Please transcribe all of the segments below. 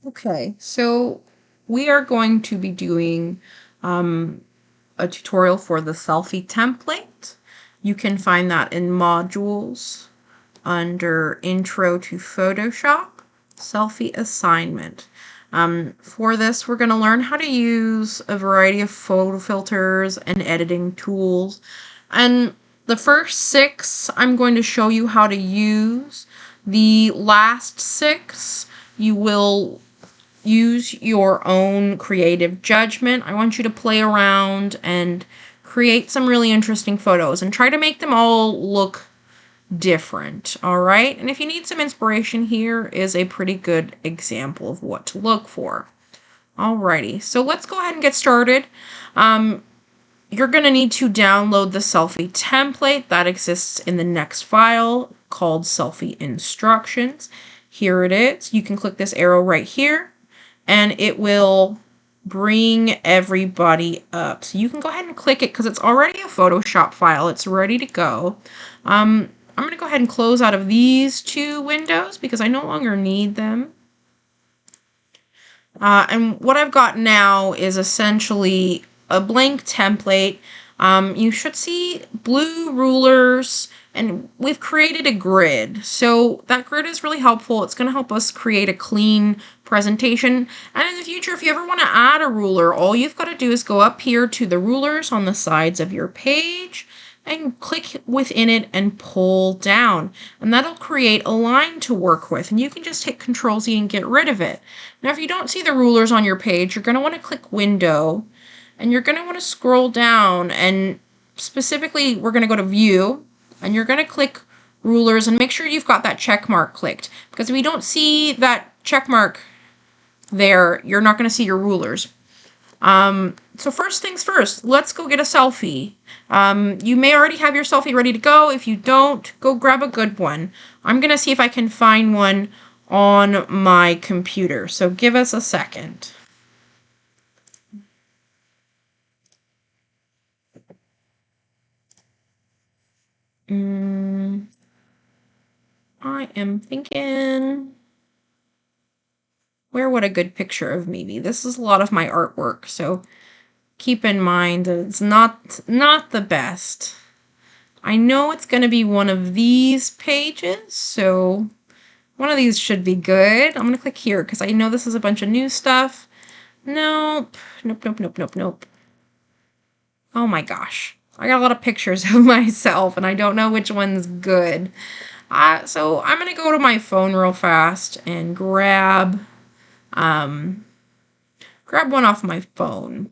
Okay, so we are going to be doing a tutorial for the selfie template. You can find that in modules under Intro to Photoshop, Selfie Assignment. For this, we're going to learn how to use a variety of photo filters and editing tools. And the first 6, I'm going to show you how to use. The last 6, you will use your own creative judgment. I want you to play around and create some really interesting photos and try to make them all look different, all right? And if you need some inspiration, here is a pretty good example of what to look for. Alrighty, so let's go ahead and get started. You're going to need to download the selfie template that exists in the next file called selfie instructions. Here it is. You can click this arrow right here and it will bring everybody up. So you can go ahead and click it because it's already a Photoshop file. It's ready to go. I'm going to go ahead and close out of these 2 windows because I no longer need them. And what I've got now is essentially a blank template. You should see blue rulers, and we've created a grid. So that grid is really helpful. It's going to help us create a clean presentation. And in the future, if you ever want to add a ruler, all you've got to do is go up here to the rulers on the sides of your page and click within it and pull down. And that'll create a line to work with. And you can just hit Control-Z and get rid of it. Now, if you don't see the rulers on your page, you're going to want to click Window. And you're going to want to scroll down. And specifically, we're going to go to View. And you're going to click Rulers. And make sure you've got that check mark clicked. Because if you don't see that check mark there, you're not going to see your rulers. So first things first, let's go get a selfie. You may already have your selfie ready to go. If you don't, go grab a good one. I'm going to see if I can find one on my computer. So give us a second. I am thinking, where would a good picture of me be? This is a lot of my artwork, so keep in mind that it's not the best. I know it's going to be one of these pages, so one of these should be good. I'm going to click here because I know this is a bunch of new stuff. Nope. Nope. Oh my gosh. I got a lot of pictures of myself and I don't know which one's good. So I'm going to go to my phone real fast and grab one off my phone.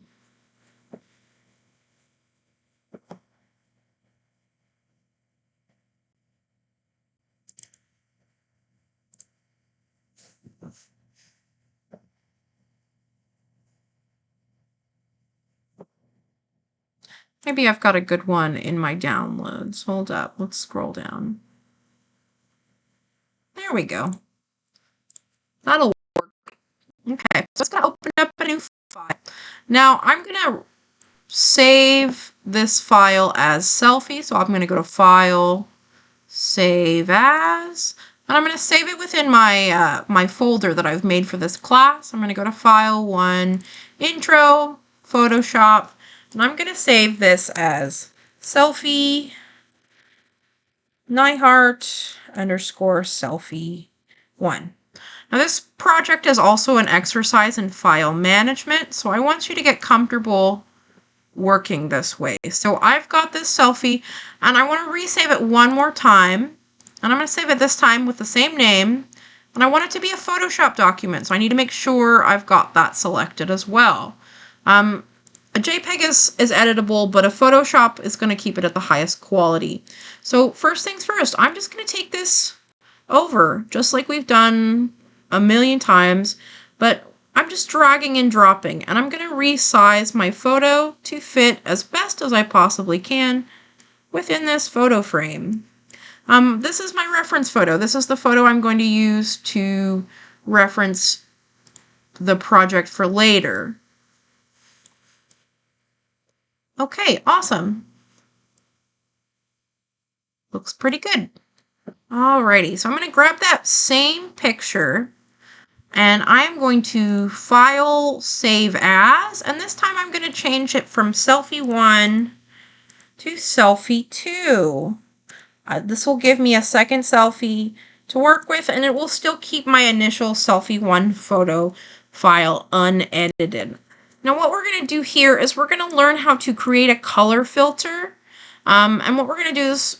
Maybe I've got a good one in my downloads. Hold up. Let's scroll down. There we go. That'll work. Okay, so it's going to open up a new file. Now I'm going to save this file as selfie. So I'm going to go to File, Save As, and I'm going to save it within my my folder that I've made for this class. I'm going to go to File 1, Intro, Photoshop, and I'm going to save this as selfie Nyhart _ selfie 1. Now this project is also an exercise in file management, so I want you to get comfortable working this way. So I've got this selfie and I want to resave it one more time, and I'm going to save it this time with the same name, and I want it to be a Photoshop document, so I need to make sure I've got that selected as well. A JPEG is editable, but a Photoshop is going to keep it at the highest quality. So first things first, I'm just going to take this over just like we've done a million times, but I'm just dragging and dropping, and I'm going to resize my photo to fit as best as I possibly can within this photo frame. This is my reference photo. This is the photo I'm going to use to reference the project for later. Okay, awesome. Looks pretty good. Alrighty, so I'm going to grab that same picture And I'm going to File, Save As, and this time I'm going to change it from Selfie 1 to Selfie 2. This will give me a second selfie to work with, and it will still keep my initial Selfie 1 photo file unedited. Now what we're going to do here is we're going to learn how to create a color filter. And what we're going to do is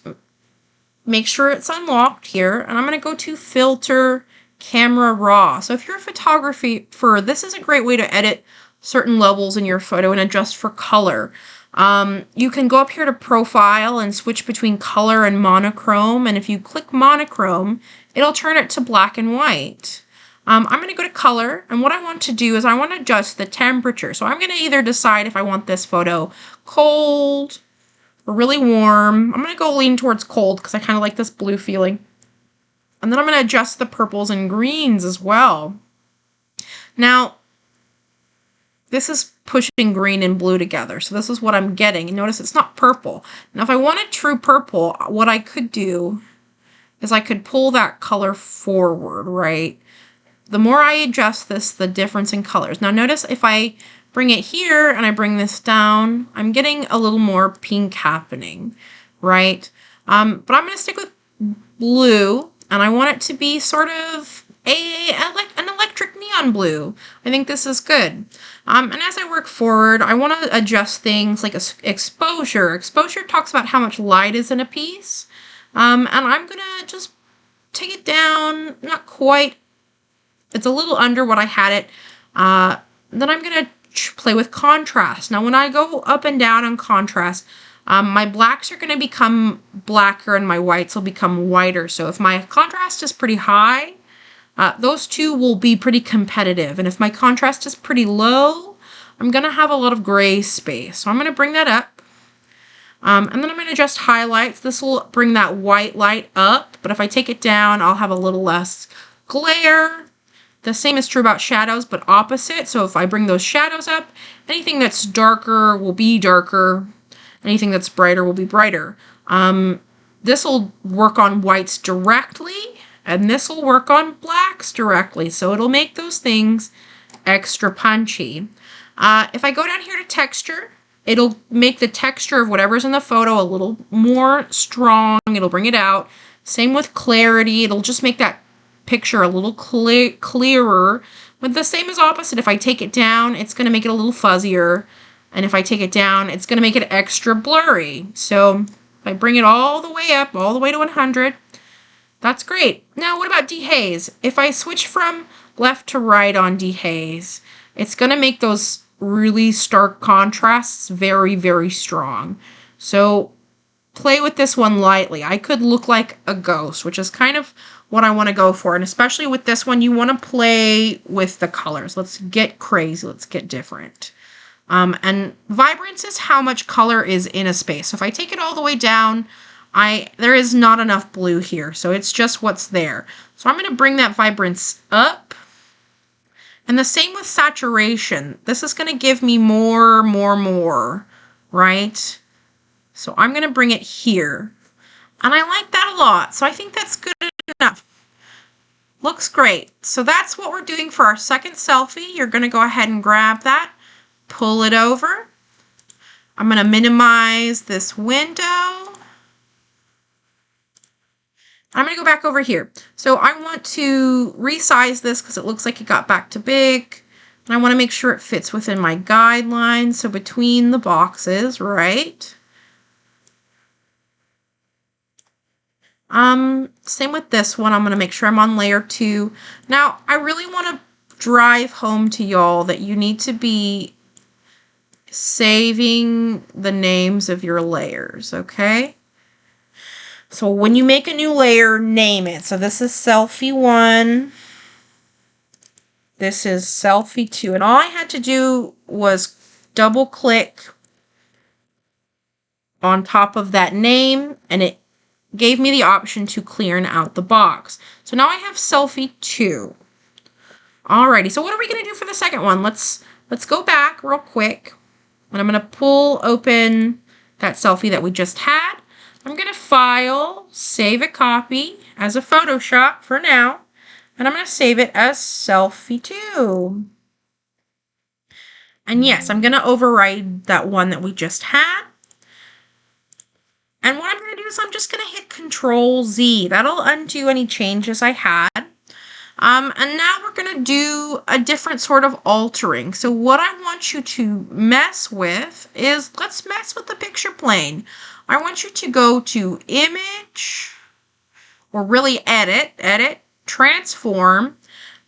make sure it's unlocked here, and I'm going to go to Filter, Camera Raw. So if you're a photographer, this is a great way to edit certain levels in your photo and adjust for color. You can go up here to Profile and switch between color and monochrome, and if you click monochrome, it'll turn it to black and white. I'm going to go to color, and what I want to do is I want to adjust the temperature. So I'm going to either decide if I want this photo cold or really warm. I'm going to go lean towards cold because I kind of like this blue feeling. And then I'm going to adjust the purples and greens as well. Now, this is pushing green and blue together, so this is what I'm getting. And notice it's not purple. Now, if I wanted true purple, what I could do is I could pull that color forward, right? The more I adjust this, the difference in colors. Now, notice if I bring it here and I bring this down, I'm getting a little more pink happening, right? But I'm going to stick with blue, and I want it to be sort of an electric neon blue. I think this is good. And as I work forward, I want to adjust things like exposure. Exposure talks about how much light is in a piece. And I'm going to just take it down, not quite. It's a little under what I had it. Then I'm going to play with contrast. Now, when I go up and down on contrast, my blacks are going to become blacker and my whites will become whiter. So if my contrast is pretty high, those two will be pretty competitive. And if my contrast is pretty low, I'm going to have a lot of gray space. So I'm going to bring that up. And then I'm going to adjust highlights. This will bring that white light up. But if I take it down, I'll have a little less glare. The same is true about shadows, but opposite. So if I bring those shadows up, anything that's darker will be darker. Anything that's brighter will be brighter. This will work on whites directly, and this will work on blacks directly. So it'll make those things extra punchy. If I go down here to texture, it'll make the texture of whatever's in the photo a little more strong. It'll bring it out. Same with clarity. It'll just make that picture a little clearer. But the same as opposite. If I take it down, it's going to make it a little fuzzier. And if I take it down, it's going to make it extra blurry. So if I bring it all the way up, all the way to 100, that's great. Now, what about dehaze? If I switch from left to right on dehaze, it's going to make those really stark contrasts very, very strong. So play with this one lightly. I could look like a ghost, which is kind of what I want to go for. And especially with this one, you want to play with the colors. Let's get crazy. Let's get different. And vibrance is how much color is in a space. So if I take it all the way down, there is not enough blue here. So it's just what's there. So I'm going to bring that vibrance up. And the same with saturation. This is going to give me more, right? So I'm going to bring it here. And I like that a lot. So I think that's good enough. Looks great. So that's what we're doing for our second selfie. You're going to go ahead and grab that, pull it over. I'm going to minimize this window. I'm going to go back over here. So I want to resize this because it looks like it got back to big. And I want to make sure it fits within my guidelines. So between the boxes, right? Same with this one. I'm going to make sure I'm on layer 2. Now, I really want to drive home to y'all that you need to be saving the names of your layers, okay? So when you make a new layer, name it. So this is Selfie 1. This is Selfie 2. And all I had to do was double click on top of that name, and it gave me the option to clear out the box. So now I have Selfie 2. Alrighty, so what are we going to do for the second one? Let's go back real quick. And I'm going to pull open that selfie that we just had. I'm going to File, Save a Copy as a Photoshop for now. And I'm going to save it as Selfie 2. And yes, I'm going to override that one that we just had. And what I'm going to do is I'm just going to hit Control Z. That'll undo any changes I had. And now we're going to do a different sort of altering. So what I want you to mess with is, let's mess with the picture plane. I want you to go to Image, or really Edit, Transform,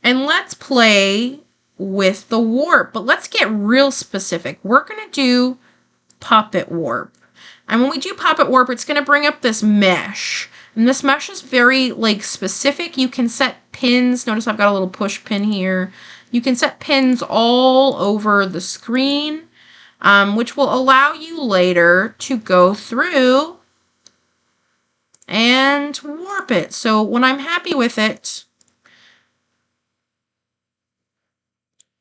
and let's play with the warp. But let's get real specific. We're going to do Puppet Warp. And when we do Puppet Warp, it's going to bring up this mesh. And this mesh is very specific. You can set pins. Notice I've got a little push pin here. You can set pins all over the screen, which will allow you later to go through and warp it. So when I'm happy with it,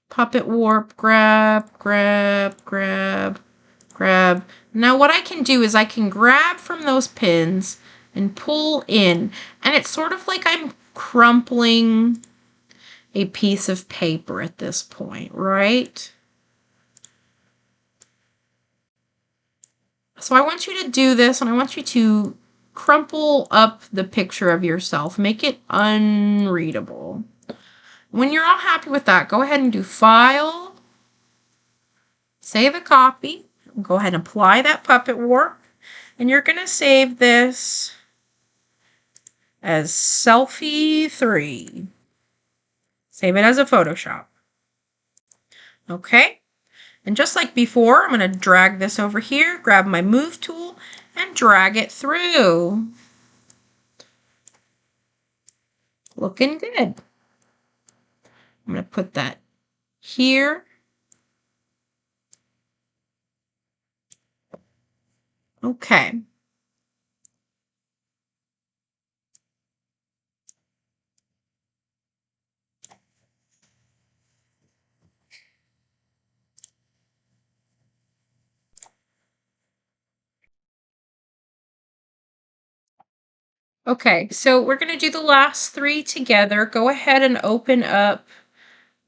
Puppet Warp, grab. Now what I can do is I can grab from those pins and pull in, and it's sort of like I'm crumpling a piece of paper at this point, right? So I want you to do this, and I want you to crumple up the picture of yourself, make it unreadable. When you're all happy with that, go ahead and do File, save a copy, go ahead and apply that Puppet Warp, and you're going to save this as Selfie 3. Save it as a Photoshop. Okay? And just like before, I'm going to drag this over here, grab my Move tool, and drag it through. Looking good. I'm going to put that here. Okay. Okay, so we're going to do the last 3 together. Go ahead and open up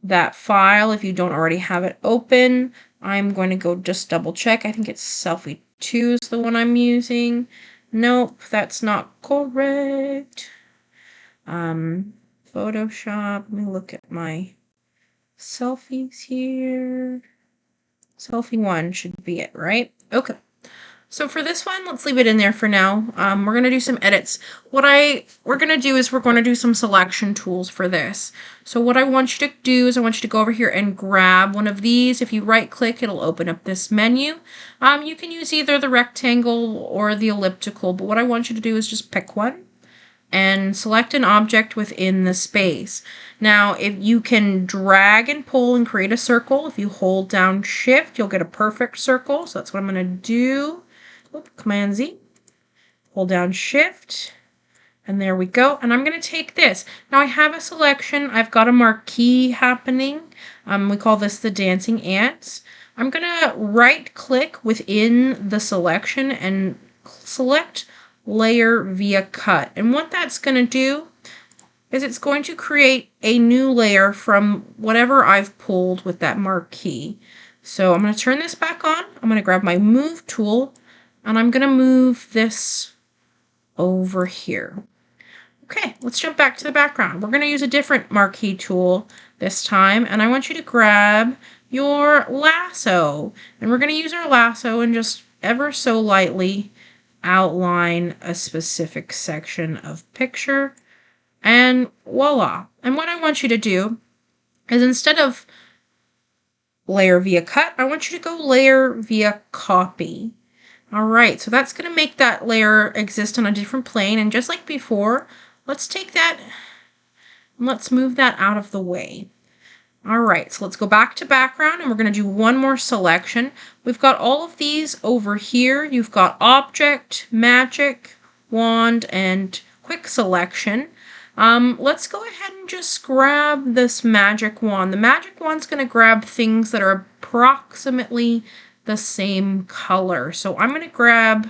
that file if you don't already have it open. I'm going to go just double check. I think it's Selfie 2 is the one I'm using. Nope, that's not correct. Photoshop, let me look at my selfies here. Selfie 1 should be it, right? Okay. So for this one, let's leave it in there for now. We're going to do some edits. We're going to do is we're going to do some selection tools for this. So what I want you to do is I want you to go over here and grab one of these. If you right click, it'll open up this menu. You can use either the rectangle or the elliptical, but what I want you to do is just pick one and select an object within the space. Now, if you can drag and pull and create a circle, if you hold down Shift, you'll get a perfect circle. So that's what I'm going to do. Command Z, hold down Shift, and there we go. And I'm going to take this. Now I have a selection. I've got a marquee happening. We call this the dancing ants. I'm going to right click within the selection and select layer via cut. And what that's going to do is it's going to create a new layer from whatever I've pulled with that marquee. So I'm going to turn this back on. I'm going to grab my Move tool, and I'm going to move this over here. Okay, let's jump back to the background. We're going to use a different marquee tool this time, and I want you to grab your lasso. And we're going to use our lasso and just ever so lightly outline a specific section of picture, and voila. And what I want you to do is instead of layer via cut, I want you to go layer via copy. All right, so that's going to make that layer exist on a different plane. And just like before, let's take that and let's move that out of the way. All right, so let's go back to background, and we're going to do one more selection. We've got all of these over here. You've got object, magic, wand, and quick selection. Let's go ahead and just grab this magic wand. The magic wand's going to grab things that are approximately the same color. So I'm going to grab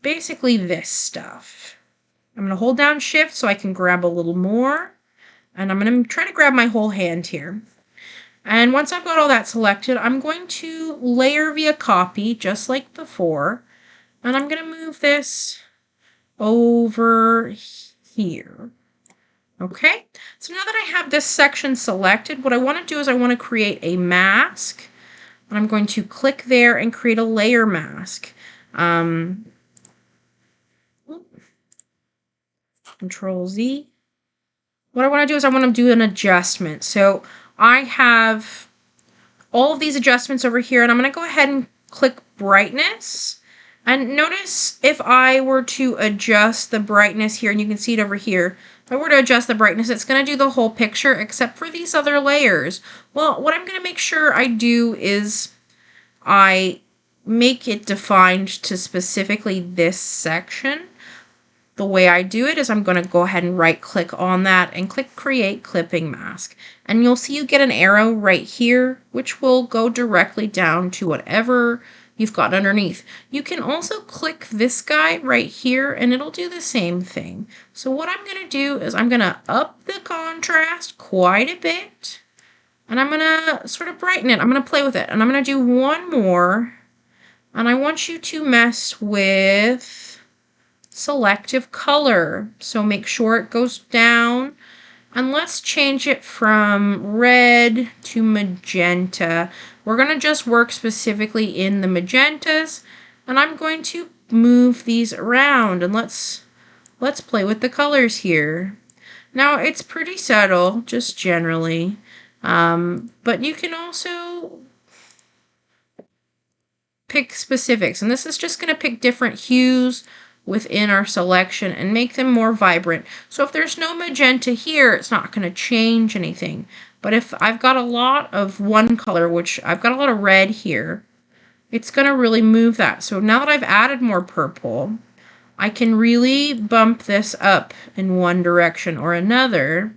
basically this stuff. I'm going to hold down Shift so I can grab a little more. And I'm going to try to grab my whole hand here. And once I've got all that selected, I'm going to layer via copy, just like before. And I'm going to move this over here. Okay, so now that I have this section selected, what I want to do is I want to create a mask. And I'm going to click there and create a layer mask. Control Z. What I want to do is I want to do an adjustment. So I have all of these adjustments over here, and I'm going to go ahead and click brightness. And notice if I were to adjust the brightness here, and you can see it over here, if I were to adjust the brightness, it's going to do the whole picture except for these other layers. Well, what I'm going to make sure I do is I make it defined to specifically this section. The way I do it is I'm going to go ahead and right click on that and click create clipping mask. And you'll see you get an arrow right here, which will go directly down to whatever you've got underneath. You can also click this guy right here and it'll do the same thing. So what I'm going to do is I'm going to up the contrast quite a bit and I'm going to sort of brighten it. I'm going to play with it and I'm going to do one more, and I want you to mess with selective color. So make sure it goes down, and let's change it from red to magenta. We're going to just work specifically in the magentas, and I'm going to move these around, and let's play with the colors here. Now it's pretty subtle, just generally, but you can also pick specifics, and this is just going to pick different hues within our selection and make them more vibrant. So if there's no magenta here, it's not going to change anything. But if I've got a lot of one color, which I've got a lot of red here, it's going to really move that. So now that I've added more purple, I can really bump this up in one direction or another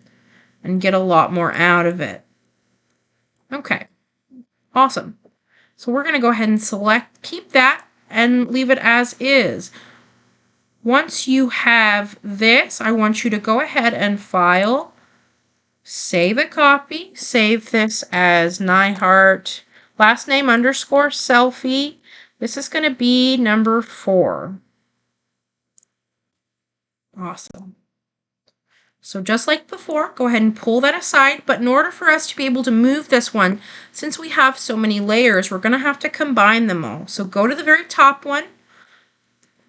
and get a lot more out of it. Okay, awesome. So we're going to go ahead and keep that and leave it as is. Once you have this, I want you to go ahead and file, save a copy, save this as Nyhart, last name underscore selfie. This is going to be number 4. Awesome. So just like before, go ahead and pull that aside. But in order for us to be able to move this one, since we have so many layers, we're going to have to combine them all. So go to the very top one,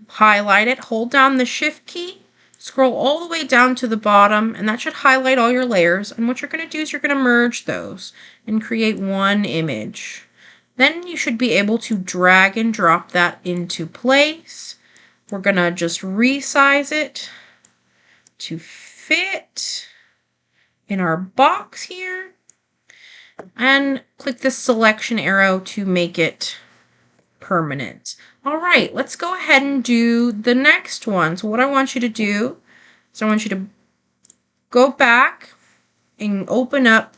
highlight it, hold down the shift key, scroll all the way down to the bottom, and that should highlight all your layers. And what you're going to do is you're going to merge those and create one image. Then you should be able to drag and drop that into place. We're going to just resize it to fit in our box here and click the selection arrow to make it permanent. All right, let's go ahead and do the next one. So what I want you to do is I want you to go back and open up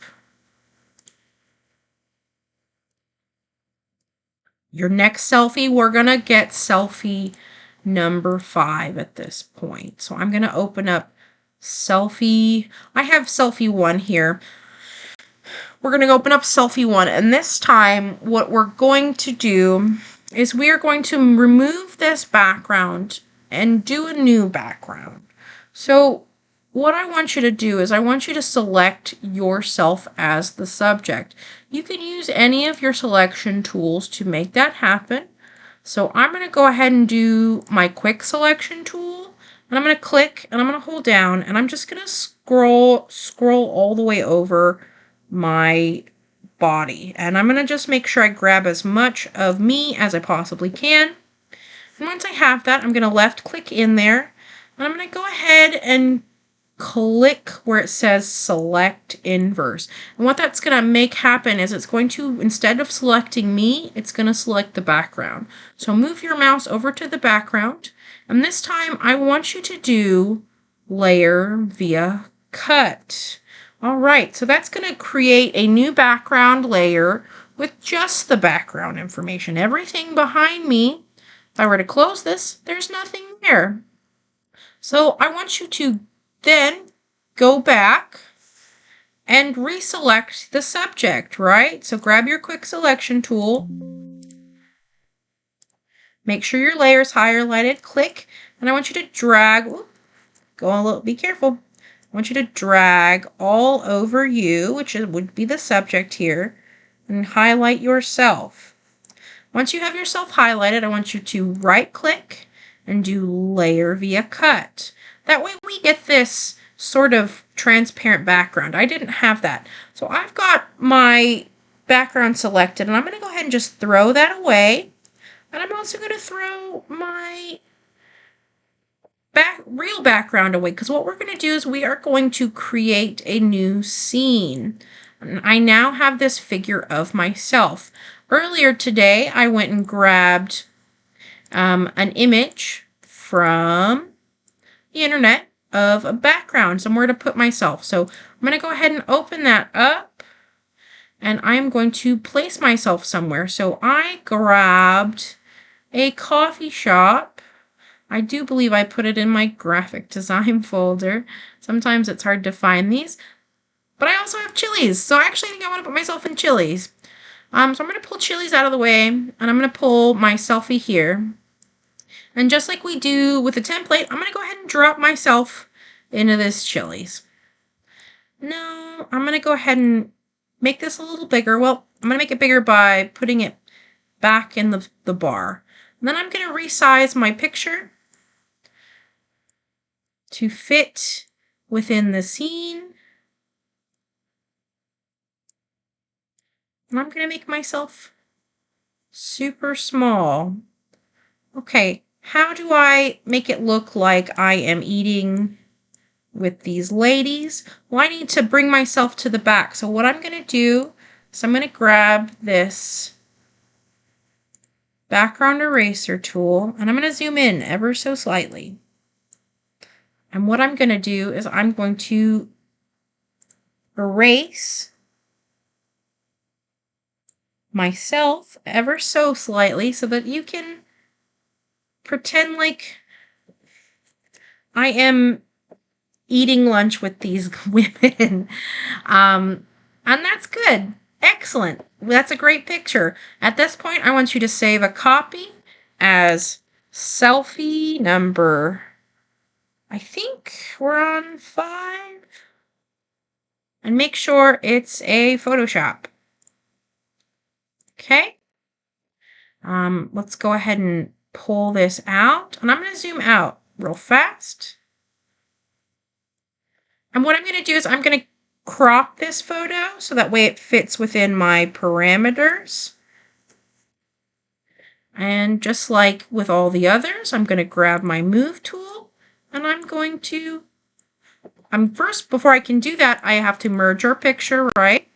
your next selfie. We're going to get selfie number 5 at this point. So I'm going to open up selfie. I have selfie 1 here. We're going to open up selfie 1, and this time what we're going to do is we are going to remove this background and do a new background. So what I want you to do is I want you to select yourself as the subject. You can use any of your selection tools to make that happen. So I'm going to go ahead and do my quick selection tool, and I'm going to click and I'm going to hold down, and I'm just going to scroll all the way over my body, and I'm going to just make sure I grab as much of me as I possibly can. And once I have that, I'm going to left click in there, and I'm going to go ahead and click where it says select inverse. And what that's going to make happen is it's going to, instead of selecting me, it's going to select the background. So move your mouse over to the background, and this time I want you to do layer via cut. All right, so that's going to create a new background layer with just the background information. Everything behind me, if I were to close this, there's nothing there. So I want you to then go back and reselect the subject, right? So grab your quick selection tool. Make sure your layer is highlighted. Click, and I want you to drag. Be careful. I want you to drag all over you, which would be the subject here, and highlight yourself. Once you have yourself highlighted, I want you to right-click and do Layer via Cut. That way we get this sort of transparent background. I didn't have that. So I've got my background selected, and I'm going to go ahead and just throw that away. And I'm also going to throw my real background away, because what we're going to do is we are going to create a new scene. And I now have this figure of myself. Earlier today, I went and grabbed an image from the internet of a background, somewhere to put myself. So I'm going to go ahead and open that up, and I'm going to place myself somewhere. So I grabbed a coffee shop. I do believe I put it in my graphic design folder. Sometimes it's hard to find these. But I also have Chili's, so I actually think I want to put myself in Chili's. So I'm going to pull Chili's out of the way, and I'm going to pull my selfie here. And just like we do with the template, I'm going to go ahead and drop myself into this Chili's. No, I'm going to go ahead and make this a little bigger. Well, I'm going to make it bigger by putting it back in the bar. And then I'm going to resize my picture to fit within the scene. And I'm going to make myself super small. Okay, how do I make it look like I am eating with these ladies? Well, I need to bring myself to the back. So what I'm going to do is I'm going to grab this background eraser tool, and I'm going to zoom in ever so slightly. And what I'm going to do is I'm going to erase myself ever so slightly so that you can pretend like I am eating lunch with these women. And that's good. Excellent. That's a great picture. At this point, I want you to save a copy as selfie number, I think we're on 5. And make sure it's a Photoshop. Okay. Let's go ahead and pull this out. And I'm going to zoom out real fast. And what I'm going to do is I'm going to crop this photo so that way it fits within my parameters. And just like with all the others, I'm going to grab my move tool, and I'm going to, first, before I can do that, I have to merge our picture, right?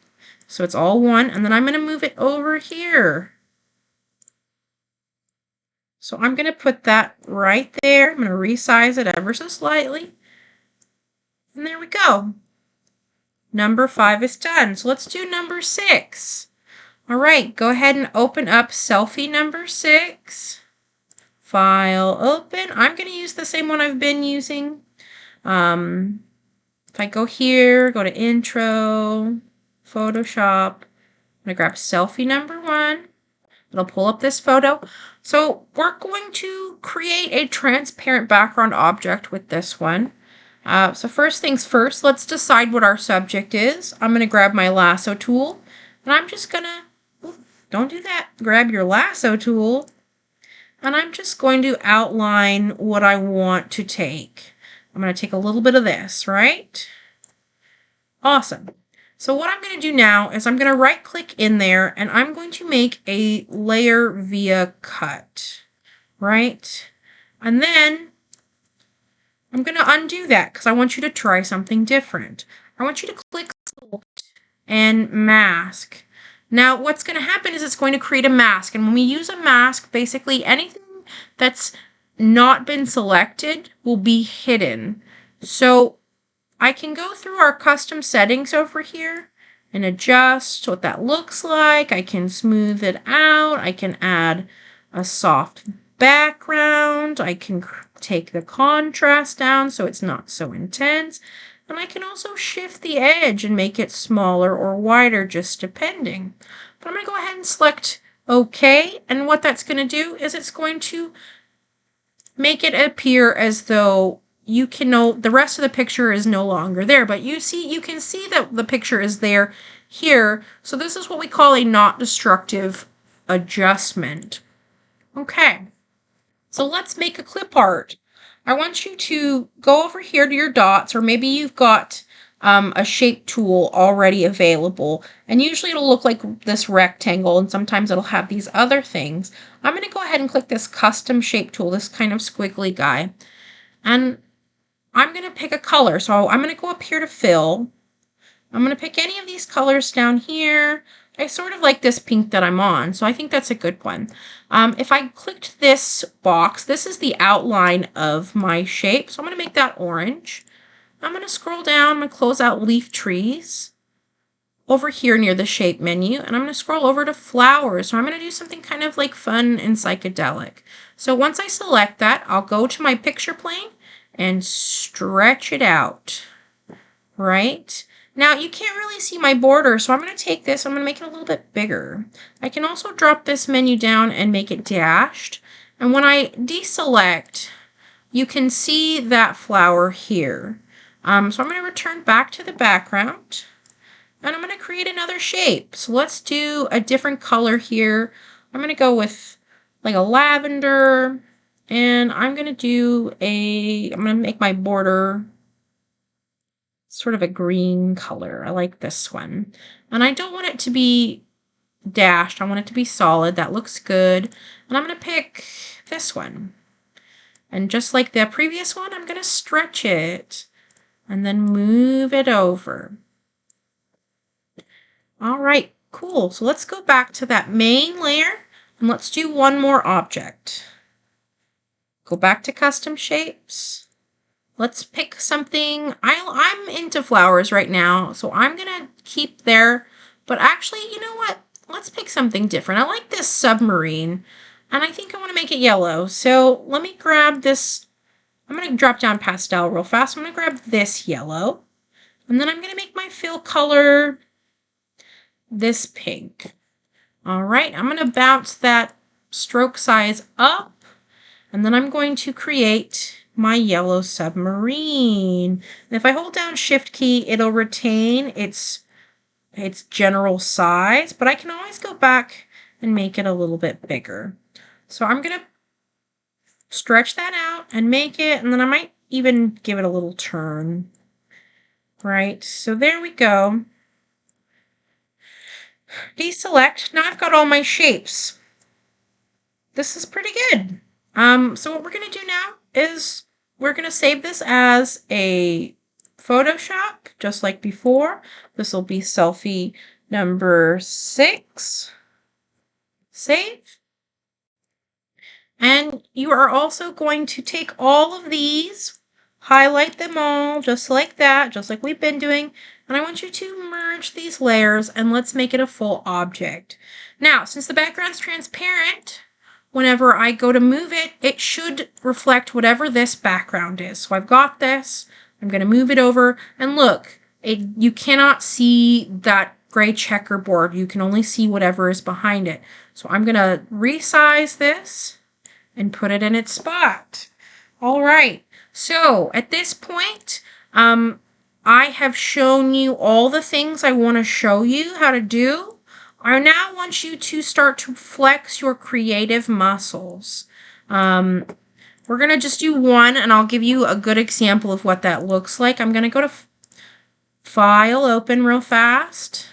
So it's all one, and then I'm going to move it over here. So I'm going to put that right there. I'm going to resize it ever so slightly. And there we go. Number 5 is done. So let's do number 6. All right, go ahead and open up selfie number 6. File open. I'm going to use the same one I've been using. If I go here, go to intro, Photoshop, I'm going to grab selfie number 1. It'll pull up this photo. So we're going to create a transparent background object with this one. So first things first, let's decide what our subject is. I'm going to grab my lasso tool, and I'm just going to, don't do that, grab your lasso tool, and I'm just going to outline what I want to take. I'm going to take a little bit of this, right? Awesome. So what I'm going to do now is I'm going to right click in there, and I'm going to make a layer via cut, right? And then I'm going to undo that because I want you to try something different. I want you to click Select and Mask. Now, what's going to happen is it's going to create a mask. And when we use a mask, basically anything that's not been selected will be hidden. So I can go through our custom settings over here and adjust what that looks like. I can smooth it out. I can add a soft background. I can take the contrast down so it's not so intense. And I can also shift the edge and make it smaller or wider, just depending. But I'm going to go ahead and select OK. And what that's going to do is it's going to make it appear as though the rest of the picture is no longer there. But you can see that the picture is there here. So this is what we call a not destructive adjustment. Okay. So let's make a clip art. I want you to go over here to your dots, or maybe you've got a shape tool already available. And usually it'll look like this rectangle, and sometimes it'll have these other things. I'm going to go ahead and click this custom shape tool, this kind of squiggly guy. And I'm going to pick a color. So I'm going to go up here to fill. I'm going to pick any of these colors down here. I sort of like this pink that I'm on, so I think that's a good one. If I clicked this box, this is the outline of my shape, so I'm going to make that orange. I'm going to scroll down, I'm going to close out leaf trees over here near the shape menu, and I'm going to scroll over to flowers. So I'm going to do something kind of like fun and psychedelic. So once I select that, I'll go to my picture plane and stretch it out, right? Now, you can't really see my border, so I'm going to take this, I'm going to make it a little bit bigger. I can also drop this menu down and make it dashed. And when I deselect, you can see that flower here. So I'm going to return back to the background, and I'm going to create another shape. So let's do a different color here. I'm going to go with like a lavender, and I'm going to make my border sort of a green color. I like this one. And I don't want it to be dashed. I want it to be solid. That looks good. And I'm going to pick this one. And just like the previous one, I'm going to stretch it and then move it over. All right, cool. So let's go back to that main layer and let's do one more object. Go back to custom shapes. Let's pick something. I'm into flowers right now, so I'm going to keep there. But actually, you know what? Let's pick something different. I like this submarine, and I think I want to make it yellow. So let me grab this. I'm going to drop down pastel real fast. I'm going to grab this yellow, and then I'm going to make my fill color this pink. All right, I'm going to bounce that stroke size up, and then I'm going to create my yellow submarine. And if I hold down Shift key, it'll retain its general size, but I can always go back and make it a little bit bigger. So I'm going to stretch that out and make it, and then I might even give it a little turn. Right, so there we go. Deselect. Now I've got all my shapes. This is pretty good. So what we're going to do now is we're going to save this as a Photoshop, just like before. This will be selfie number 6. Save. And you are also going to take all of these, highlight them all, just like that, just like we've been doing. And I want you to merge these layers, and let's make it a full object. Now, since the background's transparent, whenever I go to move it, it should reflect whatever this background is. So I've got this. I'm going to move it over. And look, you cannot see that gray checkerboard. You can only see whatever is behind it. So I'm going to resize this and put it in its spot. All right. So at this point, I have shown you all the things I want to show you how to do. I now want you to start to flex your creative muscles. We're going to just do one, and I'll give you a good example of what that looks like. I'm going to go to File, Open real fast.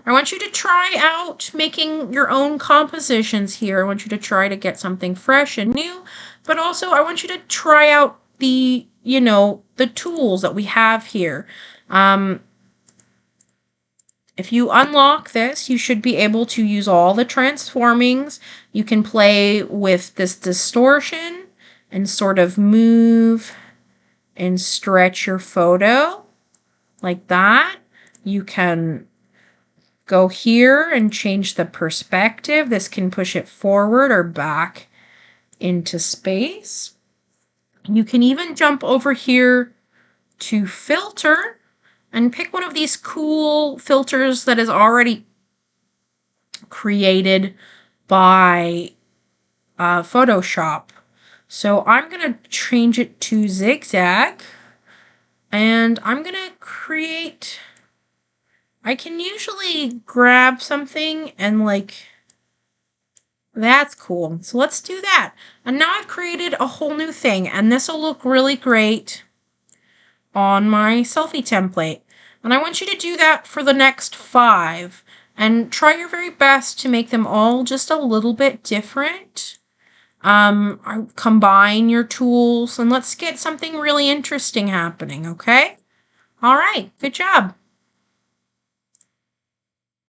I want you to try out making your own compositions here. I want you to try to get something fresh and new, but also I want you to try out the tools that we have here. If you unlock this, you should be able to use all the transformings. You can play with this distortion and sort of move and stretch your photo like that. You can go here and change the perspective. This can push it forward or back into space. You can even jump over here to filter and pick one of these cool filters that is already created by Photoshop. So I'm going to change it to zigzag, and I'm going to create, I can usually grab something and like, that's cool. So let's do that. And now I've created a whole new thing, and this will look really great on my selfie template. And I want you to do that for the next 5 and try your very best to make them all just a little bit different. Combine your tools and let's get something really interesting happening, okay? All right, good job.